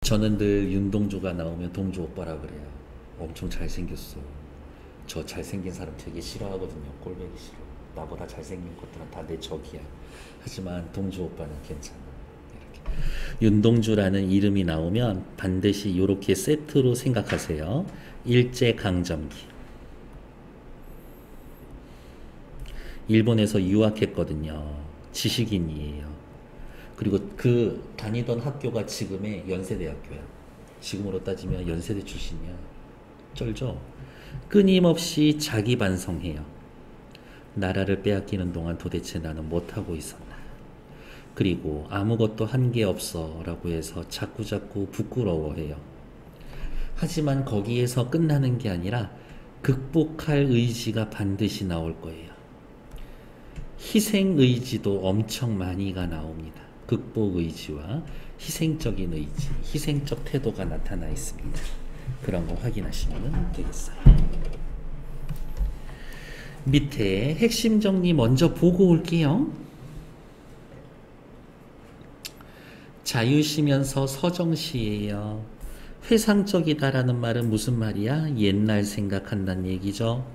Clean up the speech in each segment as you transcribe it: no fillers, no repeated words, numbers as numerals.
저는 늘 윤동주가 나오면 동주 오빠라 그래요. 엄청 잘생겼어. 저 잘생긴 사람 되게 싫어하거든요. 꼴보기 싫어. 나보다 잘생긴 것들은 다 내 적이야. 하지만 동주 오빠는 괜찮아. 이렇게. 윤동주라는 이름이 나오면 반드시 이렇게 세트로 생각하세요. 일제강점기. 일본에서 유학했거든요. 지식인이에요. 그리고 그 다니던 학교가 지금의 연세대학교야. 지금으로 따지면 연세대 출신이야. 쩔죠? 끊임없이 자기 반성해요. 나라를 빼앗기는 동안 도대체 나는 못하고 있었나. 그리고 아무것도 한 게 없어 라고 해서 자꾸자꾸 부끄러워해요. 하지만 거기에서 끝나는 게 아니라 극복할 의지가 반드시 나올 거예요. 희생 의지도 엄청 많이가 나옵니다. 극복 의지와 희생적인 의지, 희생적 태도가 나타나 있습니다. 그런 거 확인하시면 되겠어요. 밑에 핵심 정리 먼저 보고 올게요. 자유시면서 서정시예요. 회상적이다라는 말은 무슨 말이야? 옛날 생각한다는 얘기죠.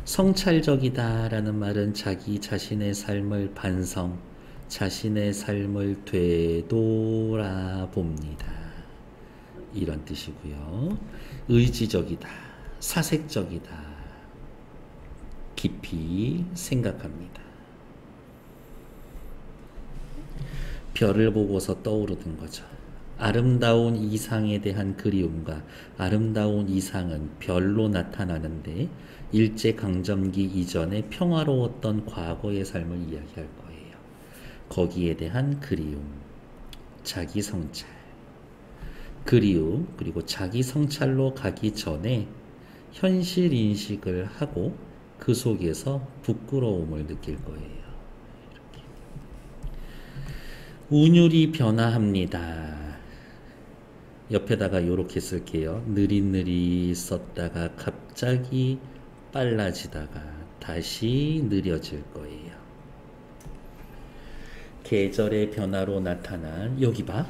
성찰적이다라는 말은 자기 자신의 삶을 반성, 자신의 삶을 되돌아봅니다. 이런 뜻이고요. 의지적이다, 사색적이다, 깊이 생각합니다. 별을 보고서 떠오르는 거죠. 아름다운 이상에 대한 그리움과 아름다운 이상은 별로 나타나는데 일제강점기 이전에 평화로웠던 과거의 삶을 이야기할 거예요. 거기에 대한 그리움, 자기 성찰, 그리움, 그리고 자기 성찰로 가기 전에 현실 인식을 하고 그 속에서 부끄러움을 느낄 거예요. 운율이 변화합니다. 옆에다가 이렇게 쓸게요. 느릿느릿 썼다가 갑자기 빨라지다가 다시 느려질 거예요. 계절의 변화로 나타난 여기 봐.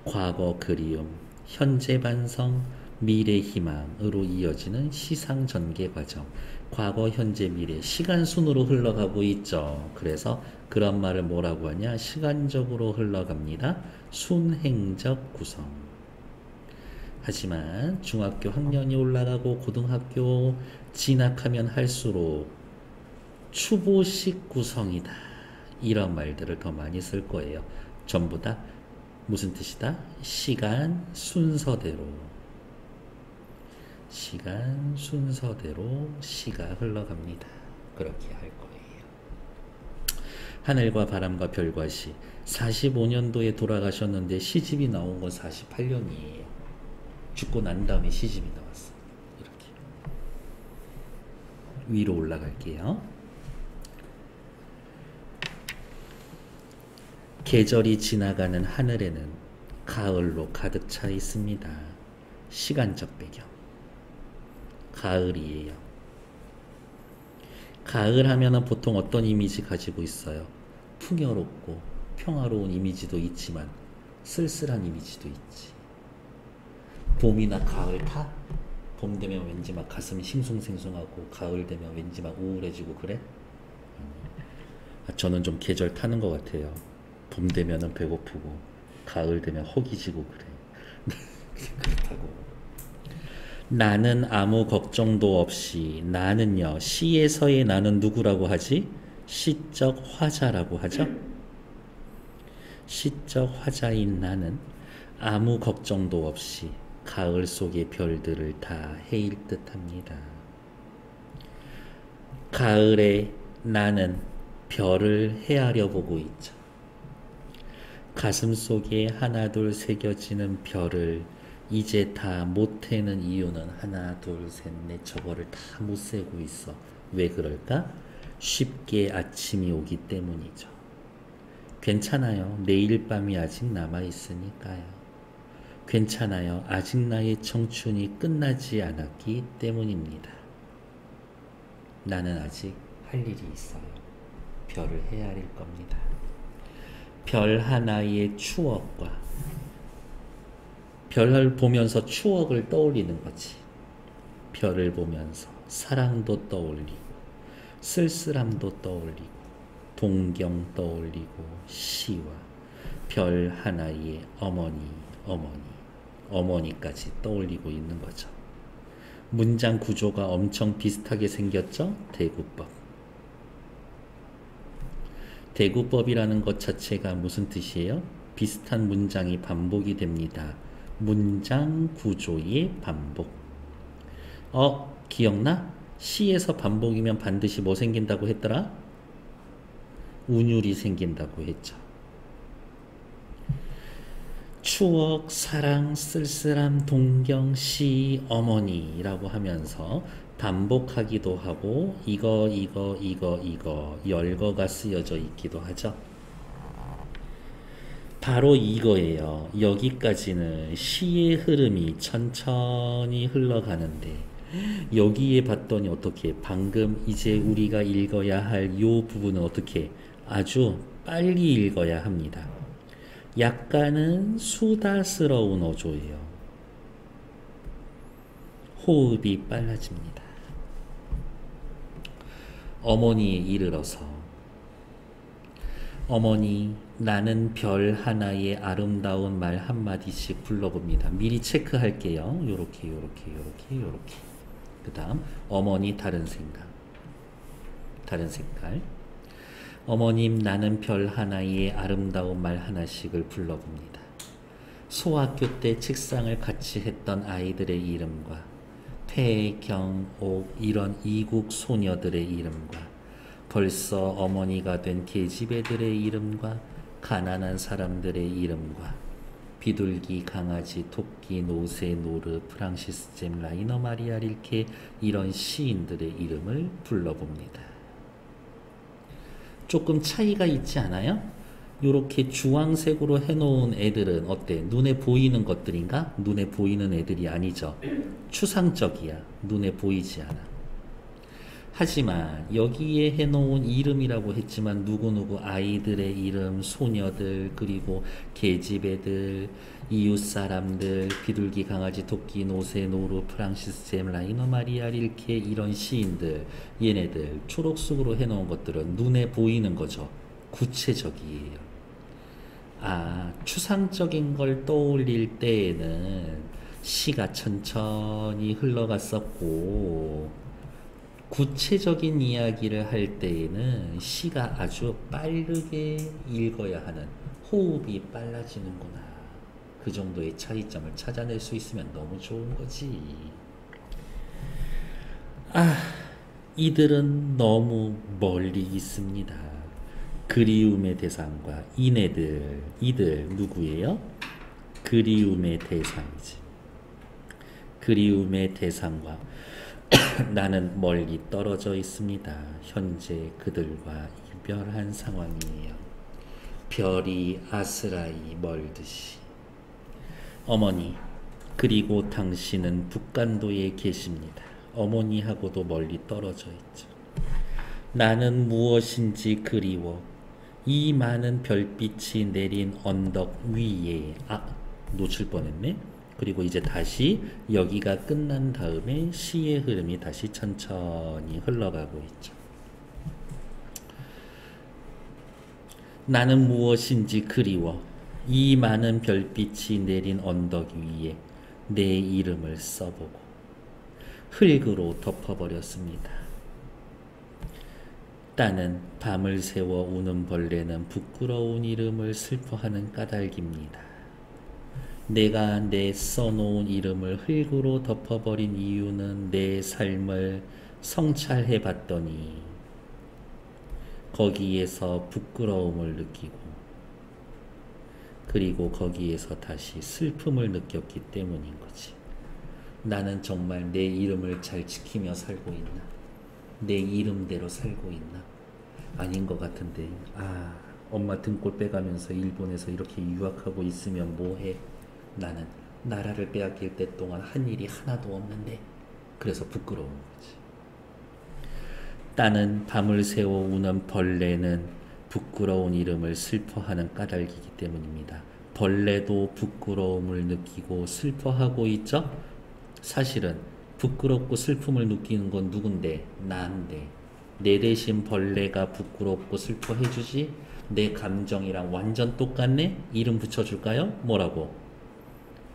과거 그리움, 현재 반성, 미래 희망으로 이어지는 시상 전개 과정. 과거, 현재, 미래 시간 순으로 흘러가고 있죠. 그래서 그런 말을 뭐라고 하냐? 시간적으로 흘러갑니다. 순행적 구성. 하지만 중학교 학년이 올라가고 고등학교 진학하면 할수록 추보식 구성이다. 이런 말들을 더 많이 쓸 거예요. 전부 다 무슨 뜻이다? 시간 순서대로. 시간 순서대로 시가 흘러갑니다. 그렇게 할 거예요. 하늘과 바람과 별과 시. 45년도에 돌아가셨는데 시집이 나온 건 48년이에요. 죽고 난 다음에 시집이 나왔어. 이렇게. 위로 올라갈게요. 계절이 지나가는 하늘에는 가을로 가득 차 있습니다. 시간적 배경. 가을이에요. 가을 하면은 보통 어떤 이미지 가지고 있어요? 풍요롭고 평화로운 이미지도 있지만 쓸쓸한 이미지도 있지. 봄이나 가을 타? 봄 되면 왠지 막 가슴이 싱숭생숭하고 가을 되면 왠지 막 우울해지고 그래? 저는 좀 계절 타는 것 같아요. 봄 되면은 배고프고 가을 되면 허기지고 그래. 그렇다고. 나는 아무 걱정도 없이. 나는요, 시에서의 나는 누구라고 하지? 시적 화자라고 하죠. 시적 화자인 나는 아무 걱정도 없이 가을 속의 별들을 다 헤일 듯합니다. 가을에 나는 별을 헤아려 보고 있죠. 가슴 속에 하나둘 새겨지는 별을 이제 다 못 해는 이유는 하나 둘 셋 넷 저거를 다 못 세고 있어. 왜 그럴까? 쉽게 아침이 오기 때문이죠. 괜찮아요. 내일 밤이 아직 남아 있으니까요. 괜찮아요. 아직 나의 청춘이 끝나지 않았기 때문입니다. 나는 아직 할 일이 있어요. 별을 헤아릴 겁니다. 별 하나의 추억과 별을 보면서 추억을 떠올리는 거지. 별을 보면서 사랑도 떠올리고 쓸쓸함도 떠올리고 동경 떠올리고 시와 별 하나의 어머니까지 떠올리고 있는 거죠. 문장 구조가 엄청 비슷하게 생겼죠? 대구법. 대구법이라는 것 자체가 무슨 뜻이에요? 비슷한 문장이 반복이 됩니다. 문장 구조의 반복. 기억나? 시에서 반복이면 반드시 뭐 생긴다고 했더라? 운율이 생긴다고 했죠. 추억, 사랑, 쓸쓸함, 동경, 시, 어머니라고 하면서 반복하기도 하고 이거 열거가 쓰여져 있기도 하죠. 바로 이거예요. 여기까지는 시의 흐름이 천천히 흘러가는데 여기에 봤더니 어떻게 방금 이제 우리가 읽어야 할 요 부분은 어떻게 아주 빨리 읽어야 합니다. 약간은 수다스러운 어조예요. 호흡이 빨라집니다. 어머니에 이르러서 어머니 나는 별 하나의 아름다운 말 한마디씩 불러봅니다. 미리 체크할게요. 요렇게 그 다음 어머니 다른 색깔 어머님 나는 별 하나의 아름다운 말 하나씩을 불러봅니다. 소학교 때 책상을 같이 했던 아이들의 이름과 태, 경, 옥 이런 이국 소녀들의 이름과 벌써 어머니가 된 계집애들의 이름과 가난한 사람들의 이름과 비둘기, 강아지, 토끼, 노새, 노르, 프랑시스 잼, 라이너 마리아 릴케 이런 시인들의 이름을 불러봅니다. 조금 차이가 있지 않아요? 요렇게 주황색으로 해놓은 애들은 어때? 눈에 보이는 것들인가? 눈에 보이는 애들이 아니죠. 추상적이야. 눈에 보이지 않아. 하지만 여기에 해놓은 이름이라고 했지만 누구누구 아이들의 이름, 소녀들, 그리고 계집애들, 이웃사람들, 비둘기, 강아지, 토끼, 노새, 노루, 프랑시스 잼, 라이너 마리아 릴케 이런 시인들, 얘네들 초록색으로 해놓은 것들은 눈에 보이는 거죠. 구체적이에요. 추상적인 걸 떠올릴 때에는 시가 천천히 흘러갔었고 구체적인 이야기를 할 때에는 시가 아주 빠르게 읽어야 하는 호흡이 빨라지는구나. 그 정도의 차이점을 찾아낼 수 있으면 너무 좋은 거지. 이들은 너무 멀리 있습니다. 그리움의 대상과 이들 누구예요? 그리움의 대상이지. 그리움의 대상과 나는 멀리 떨어져 있습니다. 현재 그들과 이별한 상황이에요. 별이 아스라이 멀듯이. 어머니, 그리고 당신은 북간도에 계십니다. 어머니하고도 멀리 떨어져 있죠. 나는 무엇인지 그리워. 이 많은 별빛이 내린 언덕 위에 놓칠 뻔했네. 그리고 이제 다시 여기가 끝난 다음에 시의 흐름이 다시 천천히 흘러가고 있죠. 나는 무엇인지 그리워. 이 많은 별빛이 내린 언덕 위에 내 이름을 써보고 흙으로 덮어버렸습니다. 따는 밤을 새워 우는 벌레는 부끄러운 이름을 슬퍼하는 까닭입니다. 내가 내 써놓은 이름을 흙으로 덮어버린 이유는 내 삶을 성찰해 봤더니 거기에서 부끄러움을 느끼고 그리고 거기에서 다시 슬픔을 느꼈기 때문인 거지. 나는 정말 내 이름을 잘 지키며 살고 있나? 내 이름대로 살고 있나? 아닌 것 같은데. 엄마 등골 빼가면서 일본에서 이렇게 유학하고 있으면 뭐해? 나는 나라를 빼앗길 때 동안 한 일이 하나도 없는데 그래서 부끄러운 거지. 따는 밤을 새워 우는 벌레는 부끄러운 이름을 슬퍼하는 까닭이기 때문입니다. 벌레도 부끄러움을 느끼고 슬퍼하고 있죠? 사실은 부끄럽고 슬픔을 느끼는 건 누군데? 나인데. 내 대신 벌레가 부끄럽고 슬퍼해주지? 내 감정이랑 완전 똑같네? 이름 붙여줄까요? 뭐라고?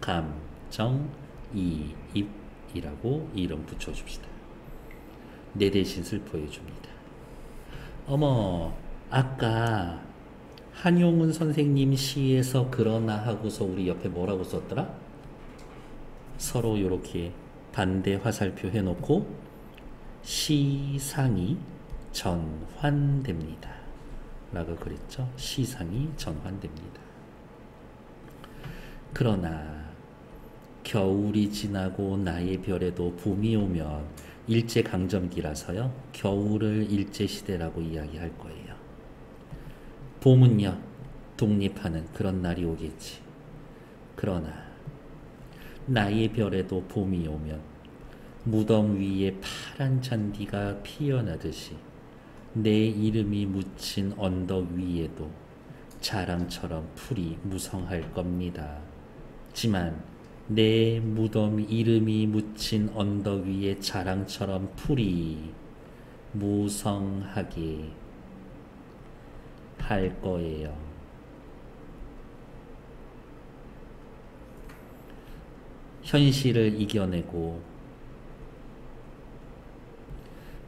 감정이입이라고 이름 붙여줍시다. 내 대신 슬퍼해줍니다. 어머, 아까 한용운 선생님 시에서 그러나 하고서 우리 옆에 뭐라고 썼더라? 서로 이렇게 반대 화살표 해놓고 시상이 전환됩니다 라고 그랬죠. 시상이 전환됩니다. 그러나 겨울이 지나고 나의 별에도 봄이 오면 일제강점기라서요. 겨울을 일제시대라고 이야기할 거예요. 봄은요. 독립하는 그런 날이 오겠지. 그러나 나의 별에도 봄이 오면 무덤 위에 파란 잔디가 피어나듯이 내 이름이 묻힌 언덕 위에도 자랑처럼 풀이 무성할 겁니다. 지만 내 무덤 이름이 묻힌 언덕 위에 자랑처럼 풀이 무성하게 할 거예요. 현실을 이겨내고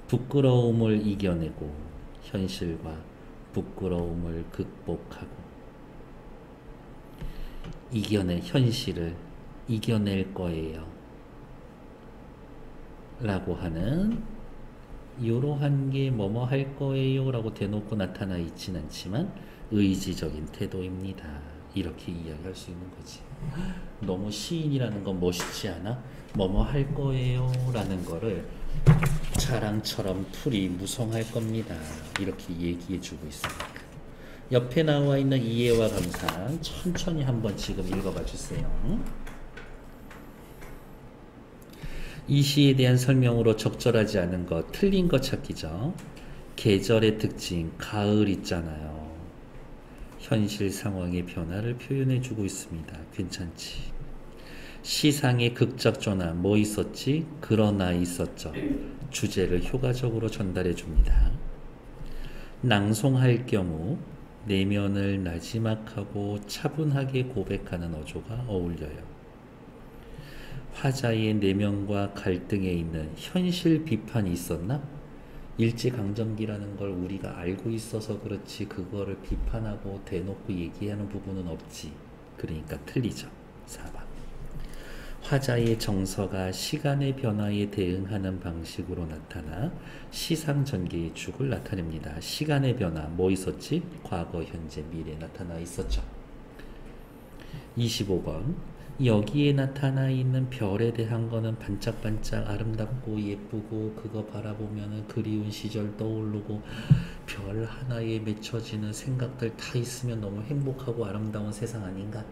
부끄러움을 이겨내고 현실과 부끄러움을 극복하고 현실을 이겨낼 거예요 라고 하는 이러한 게 뭐뭐 할 거예요 라고 대놓고 나타나 있진 않지만 의지적인 태도입니다. 이렇게 이야기할 수 있는 거지. 너무 시인이라는 건 멋있지 않아? 뭐뭐 할 거예요 라는 거를 자랑처럼 풀이 무성할 겁니다. 이렇게 얘기해 주고 있습니다. 옆에 나와 있는 이해와 감상 천천히 한번 지금 읽어봐 주세요. 이 시에 대한 설명으로 적절하지 않은 것, 틀린 것 찾기죠. 계절의 특징, 가을 있잖아요. 현실 상황의 변화를 표현해 주고 있습니다. 괜찮지? 시상의 극적 전환, 뭐 있었지? 그러나 있었죠. 주제를 효과적으로 전달해 줍니다. 낭송할 경우 내면을 나지막하고 차분하게 고백하는 어조가 어울려요. 화자의 내면과 갈등에 있는 현실 비판이 있었나? 일제강점기라는 걸 우리가 알고 있어서 그렇지 그거를 비판하고 대놓고 얘기하는 부분은 없지. 그러니까 틀리죠. 4번. 화자의 정서가 시간의 변화에 대응하는 방식으로 나타나 시상전개의 축을 나타냅니다. 시간의 변화 뭐 있었지? 과거, 현재, 미래 나타나 있었죠. 25번 여기에 나타나 있는 별에 대한 거는 반짝반짝 아름답고 예쁘고 그거 바라보면 그리운 시절 떠오르고 별 하나에 맺혀지는 생각들 다 있으면 너무 행복하고 아름다운 세상 아닌가?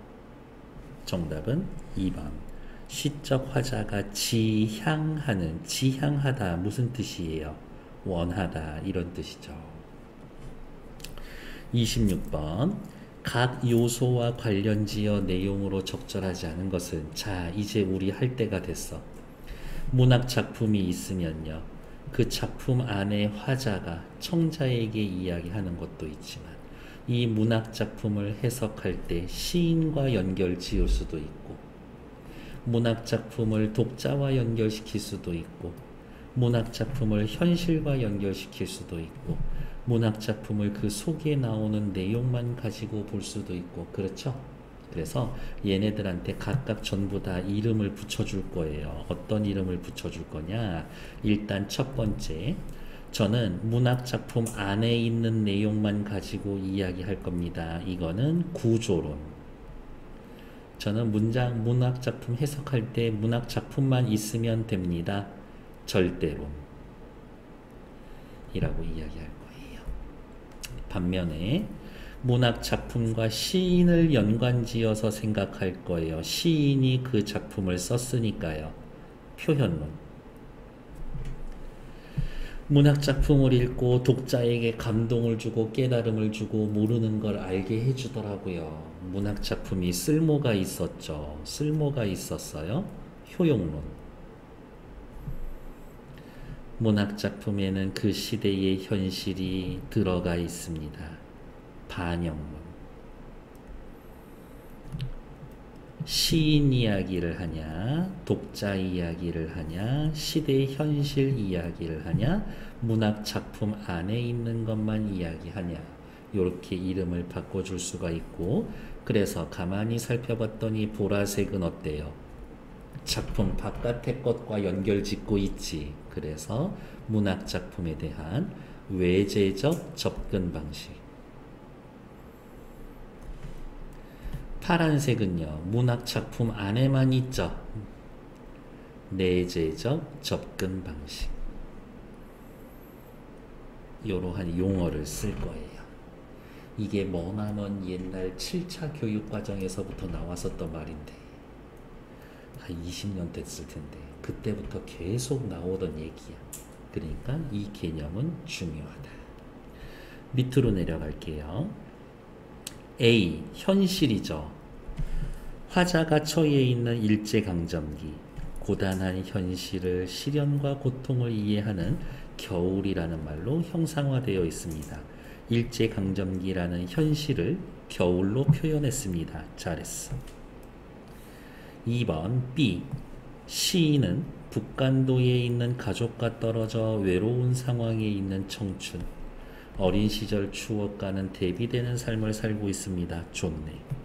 정답은 2번. 시적 화자가 지향하는, 지향하다 무슨 뜻이에요? 원하다 이런 뜻이죠. 26번 각 요소와 관련지어 내용으로 적절하지 않은 것은 자 이제 우리 할 때가 됐어. 문학 작품이 있으면요 그 작품 안에 화자가 청자에게 이야기하는 것도 있지만 이 문학 작품을 해석할 때 시인과 연결 지을 수도 있고 문학 작품을 독자와 연결시킬 수도 있고 문학 작품을 현실과 연결시킬 수도 있고 문학 작품을 그 속에 나오는 내용만 가지고 볼 수도 있고 그렇죠? 그래서 얘네들한테 각각 전부 다 이름을 붙여줄 거예요. 어떤 이름을 붙여줄 거냐? 일단 첫 번째 저는 문학 작품 안에 있는 내용만 가지고 이야기할 겁니다. 이거는 구조론. 저는 문학 작품 해석할 때 문학 작품만 있으면 됩니다. 절대론 이라고 이야기할 거예요. 반면에 문학 작품과 시인을 연관지어서 생각할 거예요. 시인이 그 작품을 썼으니까요. 표현론. 문학작품을 읽고 독자에게 감동을 주고 깨달음을 주고 모르는 걸 알게 해주더라고요. 문학작품이 쓸모가 있었죠. 쓸모가 있었어요. 효용론. 문학작품에는 그 시대의 현실이 들어가 있습니다. 반영론. 시인 이야기를 하냐, 독자 이야기를 하냐, 시대의 현실 이야기를 하냐, 문학 작품 안에 있는 것만 이야기하냐, 이렇게 이름을 바꿔줄 수가 있고, 그래서 가만히 살펴봤더니 보라색은 어때요? 작품 바깥의 것과 연결 짓고 있지. 그래서 문학 작품에 대한 외재적 접근 방식. 파란색은요, 문학 작품 안에만 있죠. 내재적 접근 방식. 이러한 용어를 쓸 거예요. 이게 머나먼 옛날 7차 교육과정에서부터 나왔었던 말인데 한 20년 됐을 텐데 그때부터 계속 나오던 얘기야. 그러니까 이 개념은 중요하다. 밑으로 내려갈게요. A. 현실이죠. 화자가 처해 있는 일제강점기, 고단한 현실을 시련과 고통을 이해하는 겨울이라는 말로 형상화되어 있습니다. 일제강점기라는 현실을 겨울로 표현했습니다. 잘했어. 2번 B. 시인은 북간도에 있는 가족과 떨어져 외로운 상황에 있는 청춘, 어린 시절 추억과는 대비되는 삶을 살고 있습니다. 좋네.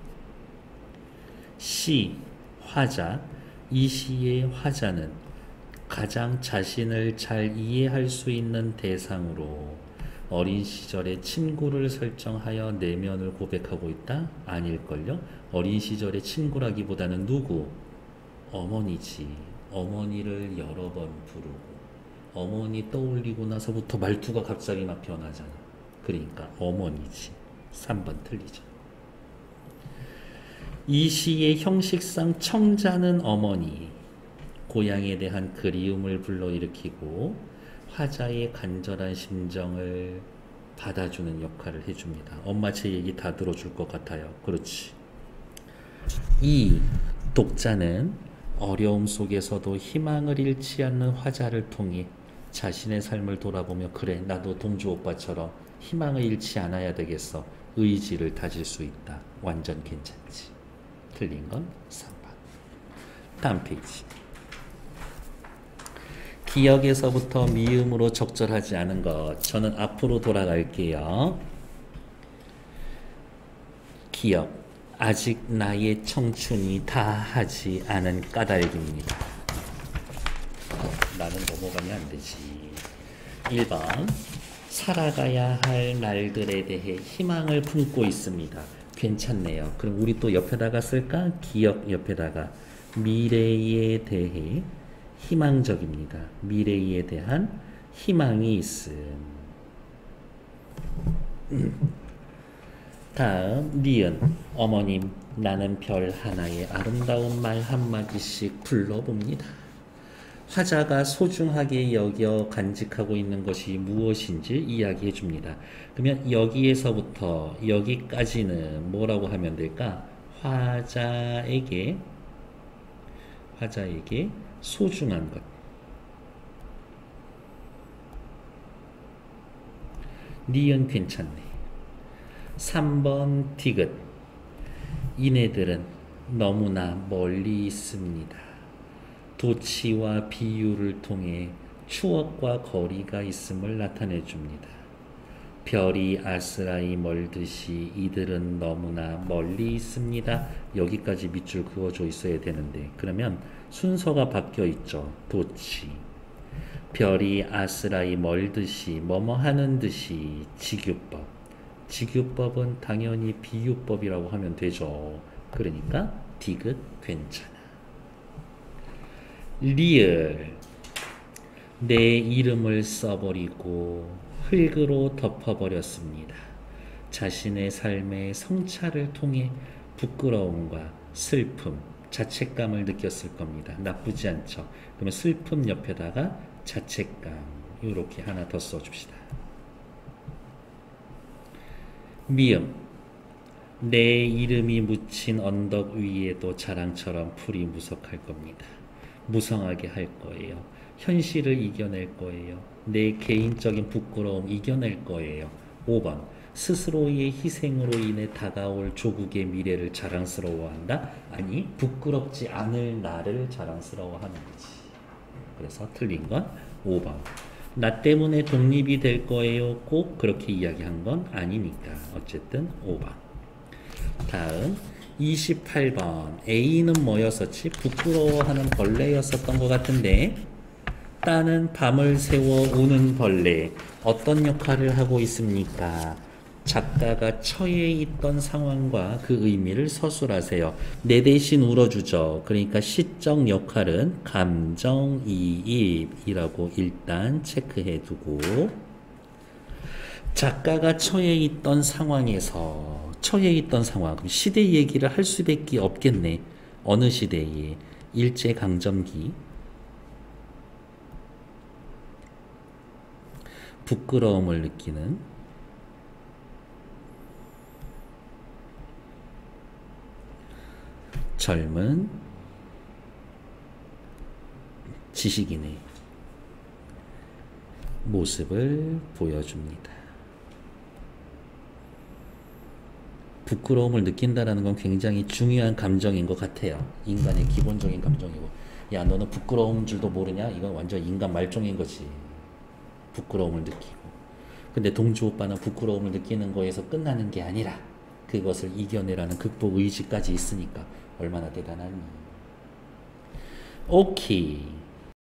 시, 화자. 이 시의 화자는 가장 자신을 잘 이해할 수 있는 대상으로 어린 시절의 친구를 설정하여 내면을 고백하고 있다? 아닐걸요? 어린 시절의 친구라기보다는 누구? 어머니지. 어머니를 여러 번 부르고 어머니 떠올리고 나서부터 말투가 갑자기 막 변하잖아. 그러니까 어머니지. 3번 틀리죠. 이 시의 형식상 청자는 어머니, 고향에 대한 그리움을 불러일으키고 화자의 간절한 심정을 받아주는 역할을 해줍니다. 엄마 제 얘기 다 들어줄 것 같아요. 그렇지. 이 독자는 어려움 속에서도 희망을 잃지 않는 화자를 통해 자신의 삶을 돌아보며 그래 나도 동주 오빠처럼 희망을 잃지 않아야 되겠어. 의지를 다질 수 있다. 완전 괜찮지. 틀린 건 3번. 다음 페이지. 기억에서부터 미음으로 적절하지 않은 것. 저는 앞으로 돌아갈게요. 기억. 아직 나의 청춘이 다하지 않은 까닭입니다. 나는 넘어가면 안 되지. 1번. 살아가야 할 날들에 대해 희망을 품고 있습니다. 괜찮네요. 그럼 우리 또 옆에다가 쓸까? 기억 옆에다가 미래에 대해 희망적입니다. 미래에 대한 희망이 있음. 다음 니은. 어머님, 나는 별 하나에 아름다운 말 한마디씩 불러봅니다. 화자가 소중하게 여겨 간직하고 있는 것이 무엇인지 이야기해 줍니다. 그러면 여기에서부터 여기까지는 뭐라고 하면 될까? 화자에게 소중한 것. 니은 괜찮네. 3번 디귿. 이네들은 너무나 멀리 있습니다. 도치와 비유를 통해 추억과 거리가 있음을 나타내 줍니다. 별이 아스라이 멀듯이 이들은 너무나 멀리 있습니다. 여기까지 밑줄 그어줘 있어야 되는데 그러면 순서가 바뀌어 있죠. 도치. 별이 아스라이 멀듯이 뭐뭐 하는 듯이 직유법. 직유법은 당연히 비유법이라고 하면 되죠. 그러니까 디귿 괜찮아. 리을. 내 이름을 써버리고 흙으로 덮어버렸습니다. 자신의 삶의 성찰을 통해 부끄러움과 슬픔, 자책감을 느꼈을 겁니다. 나쁘지 않죠. 그러면 슬픔 옆에다가 자책감. 이렇게 하나 더 써줍시다. 미음. 내 이름이 묻힌 언덕 위에도 자랑처럼 풀이 무성할 겁니다. 무성하게 할 거예요. 현실을 이겨낼 거예요. 내 개인적인 부끄러움 이겨낼 거예요. 5번. 스스로의 희생으로 인해 다가올 조국의 미래를 자랑스러워한다? 아니, 부끄럽지 않을 나를 자랑스러워하는 거지. 그래서 틀린 건 5번. 나 때문에 독립이 될 거예요. 꼭 그렇게 이야기한 건 아니니까. 어쨌든 5번. 다음 28번. A는 뭐였었지? 부끄러워하는 벌레였었던 것 같은데, 따는 밤을 새워 우는 벌레. 어떤 역할을 하고 있습니까? 작가가 처해 있던 상황과 그 의미를 서술하세요. 내 대신 울어주죠. 그러니까 시적 역할은 감정이입이라고 일단 체크해 두고, 작가가 처해 있던 상황에서 처해 있던 상황, 시대 얘기를 할 수밖에 없겠네. 어느 시대에? 일제강점기. 부끄러움을 느끼는 젊은 지식인의 모습을 보여줍니다. 부끄러움을 느낀다는 건 굉장히 중요한 감정인 것 같아요. 인간의 기본적인 감정이고, 야 너는 부끄러운 줄도 모르냐? 이건 완전 인간 말종인 거지. 부끄러움을 느끼고. 근데 동주 오빠는 부끄러움을 느끼는 거에서 끝나는 게 아니라 그것을 이겨내라는 극복 의지까지 있으니까 얼마나 대단하니. 오케이.